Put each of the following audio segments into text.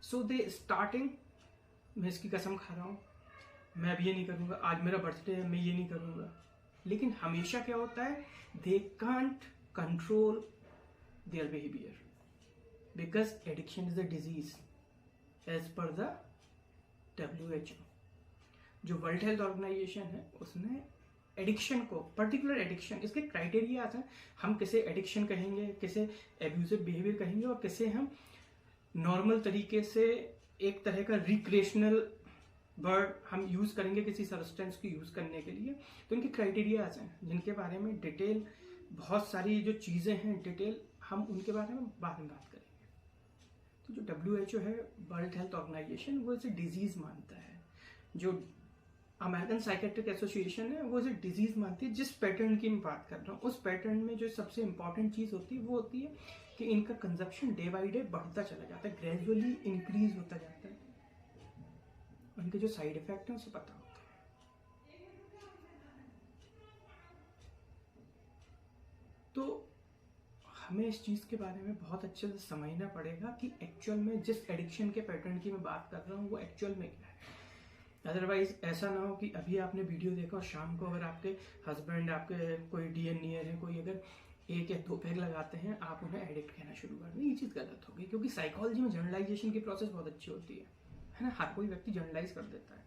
सो दे starting, मैं इसकी कसम खा रहा हूँ, मैं अब ये नहीं करूँगा, आज मेरा बर्थडे है मैं ये नहीं करूँगा। लेकिन हमेशा क्या होता है, they can't control their behaviour because addiction is a disease as per the WHO। जो वर्ल्ड हेल्थ ऑर्गेनाइजेशन है उसने एडिक्शन को, पर्टिकुलर एडिक्शन, इसके क्राइटेरिया हैं, हम किसे एडिक्शन कहेंगे, किसे एब्यूजिव बिहेवियर कहेंगे और किसे हम नॉर्मल तरीके से एक तरह का रिक्रिएशनल वर्ड हम यूज करेंगे किसी सब्सटेंस को यूज करने के लिए। तो इनके क्राइटेरियाज हैं जिनके बारे में डिटेल, बहुत सारी जो चीजें हैं डिटेल, हम उनके बारे में बाद में बात करेंगे। तो जो WHO है, वर्ल्ड हेल्थ ऑर्गेनाइजेशन, वो इसे डिजीज मानता है। जो अमेरिकन साइकेट्रिक एसोसिएशन है वो इसे डिजीज मानती है। जिस पैटर्न की मैं बात कर रहा हूँ उस पैटर्न में जो सबसे इंपॉर्टेंट चीज होती है वो होती है कि इनका कंजप्शन डे बाई डे बढ़ता चला जाता है, ग्रेजुअली इंक्रीज होता जाता है। उनके जो साइड इफेक्ट हैं उसे पता होता है। तो हमें इस चीज के बारे में बहुत अच्छे से समझना पड़ेगा कि एक्चुअल में जिस एडिक्शन के पैटर्न की मैं बात कर रहा हूँ वो एक्चुअल में क्या है। अदरवाइज ऐसा ना हो कि अभी आपने वीडियो देखा और शाम को अगर आपके हस्बैंड, आपके कोई डियर नियर है, कोई अगर 1 या 2 पैग लगाते हैं, आप उन्हें एडिक्ट कहना शुरू कर दें। ये चीज़ गलत होगी, क्योंकि साइकोलॉजी में जनरलाइजेशन की प्रोसेस बहुत अच्छी होती है ना। हर कोई व्यक्ति जनरलाइज कर देता है।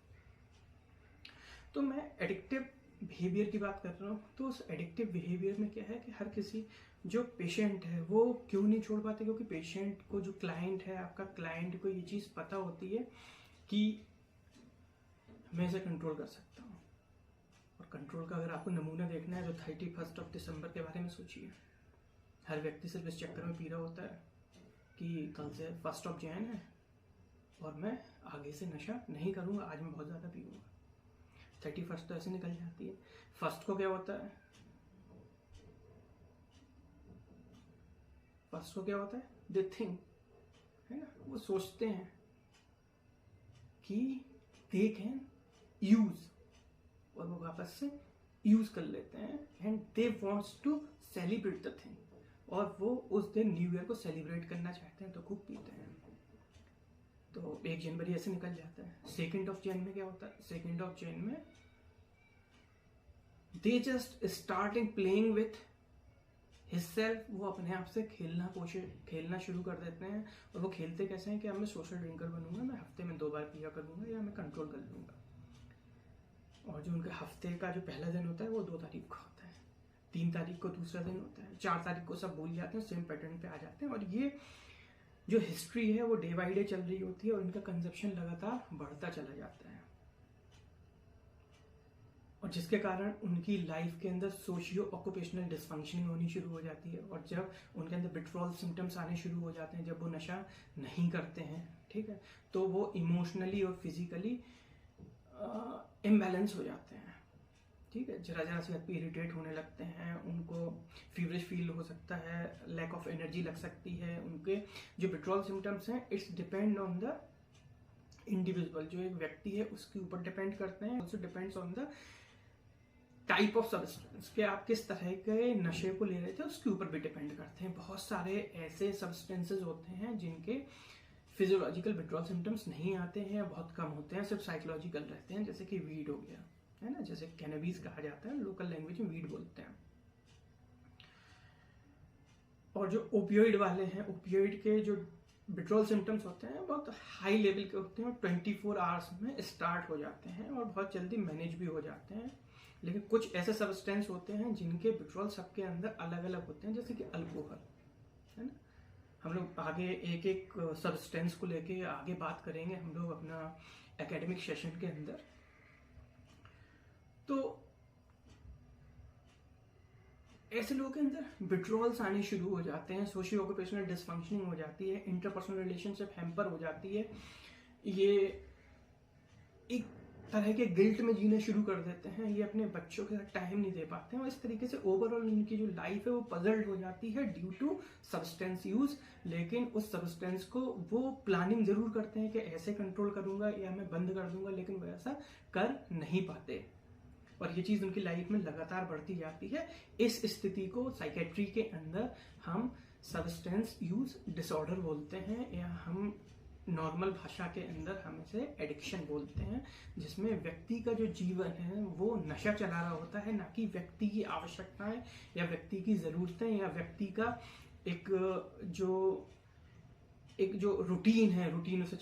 तो मैं एडिक्टिव बिहेवियर की बात कर रहा हूँ। तो उस एडिक्टिव बिहेवियर में क्या है कि हर किसी, जो पेशेंट है वो क्यों नहीं छोड़ पाते, क्योंकि पेशेंट को, जो क्लाइंट है आपका, क्लाइंट को ये चीज़ पता होती है कि मैं इसे कंट्रोल कर सकता हूँ। और कंट्रोल का अगर आपको नमूना देखना है तो 31 दिसंबर के बारे में सोचिए। हर व्यक्ति सिर्फ इस चक्कर में पी रहा होता है कि कल से 1 जनवरी है और मैं आगे से नशा नहीं करूँगा, आज मैं बहुत ज़्यादा पीऊँगा। 31 तो ऐसे निकल जाती है। 1 को क्या होता है, 1 को क्या होता है, दे थिंक, है ना, वो सोचते हैं कि दे कैन यूज, और वो वापस से यूज कर लेते हैं। And they wants to celebrate the thing, और वो उस दिन न्यू ईयर को सेलिब्रेट करना चाहते हैं तो खूब पीते हैं। तो 1 जनवरी ऐसे निकल जाता है। 2 जनवरी में क्या होता है, 2 जनवरी में they just starting playing with himself, वो अपने आप से खेलना शुरू कर देते हैं। और वो खेलते कैसे हैं कि अब मैं सोशल ड्रिंकर बनूंगा, मैं हफ्ते में 2 बार पिया करूंगा या मैं कंट्रोल कर लूंगा। और जो उनके हफ्ते का जो पहला दिन होता है वो 2 तारीख को होता है, 3 तारीख को दूसरा दिन होता है, 4 तारीख को सब भूल जाते हैं, सेम पैटर्न पे आ जाते हैं। और ये जो हिस्ट्री है वो डे बाई डे चल रही होती है और इनका कंजप्शन लगातार बढ़ता चला जाता है। और जिसके कारण उनकी लाइफ के अंदर सोशियो ऑक्यूपेशनल डिसफंक्शनिंग होनी शुरू हो जाती है। और जब उनके अंदर विथड्रॉल सिम्टम्स आने शुरू हो जाते हैं, जब वो नशा नहीं करते हैं, ठीक है, तो वो इमोशनली और फिजिकली इम्बैलेंस हो जाते हैं। ठीक है, जरा से व्यक्ति इरिटेट होने लगते हैं, उनको फीवरिश फील हो सकता है, लैक ऑफ एनर्जी लग सकती है। उनके जो विथड्रॉल सिम्टम्स हैं it's depend on the individual, जो एक व्यक्ति है उसके ऊपर डिपेंड करते हैं। Also depends on the type of substance, कि आप किस तरह के नशे को ले रहे थे उसके ऊपर भी डिपेंड करते हैं। बहुत सारे ऐसे सब्सटेंसेज होते हैं जिनके फिजियोलॉजिकल विथड्रॉल सिम्टम्स नहीं आते हैं, बहुत कम होते हैं, सिर्फ साइकोलॉजिकल रहते हैं, जैसे कि वीड हो गया, है ना, जैसे कैनबिस कहा जाता है, लोकल लैंग्वेज में वीड बोलते हैं। और जो ओपियोइड वाले हैं, ओपियोइड के जो विथड्रॉल सिम्टम्स होते हैं बहुत हाई लेवल के होते हैं और 24 आवर्स में स्टार्ट हो जाते हैं और बहुत जल्दी मैनेज भी हो जाते हैं। लेकिन कुछ ऐसे सब्सटेंस होते हैं जिनके विथड्रॉल सबके अंदर अलग अलग होते हैं, जैसे कि अल्कोहल, है ना। हम लोग आगे एक एक सब्सटेंस को लेके आगे बात करेंगे हम लोग अपना एकेडमिक सेशन के अंदर। तो ऐसे लोगों के अंदर विथड्रॉल्स आने शुरू हो जाते हैं, सोशियो ऑक्यूपेशनल डिसफंक्शनिंग हो जाती है, इंटरपर्सनल रिलेशनशिप हैम्पर हो जाती है, ये एक तरह के गिल्ट में जीना शुरू कर देते हैं, ये अपने बच्चों के साथ टाइम नहीं दे पाते हैं और इस तरीके से ओवरऑल इनकी जो लाइफ है वो पजल्ड हो जाती है ड्यू टू सब्सटेंस यूज। लेकिन उस सब्सटेंस को वो प्लानिंग जरूर करते हैं कि ऐसे कंट्रोल करूंगा या मैं बंद कर दूंगा, लेकिन वो ऐसा कर नहीं पाते और ये चीज उनकी लाइफ में लगातार बढ़ती जाती है। इस स्थिति को साइकेट्री के अंदर हम सब्सटेंस यूज डिसऑर्डर बोलते हैं, या हम नॉर्मल भाषा के अंदर हम इसे एडिक्शन बोलते हैं, जिसमें व्यक्ति का जो जीवन है वो नशा चला रहा होता है, ना कि व्यक्ति की आवश्यकताएं या व्यक्ति की ज़रूरतें या व्यक्ति का एक जो रूटीन है, रूटीन उसे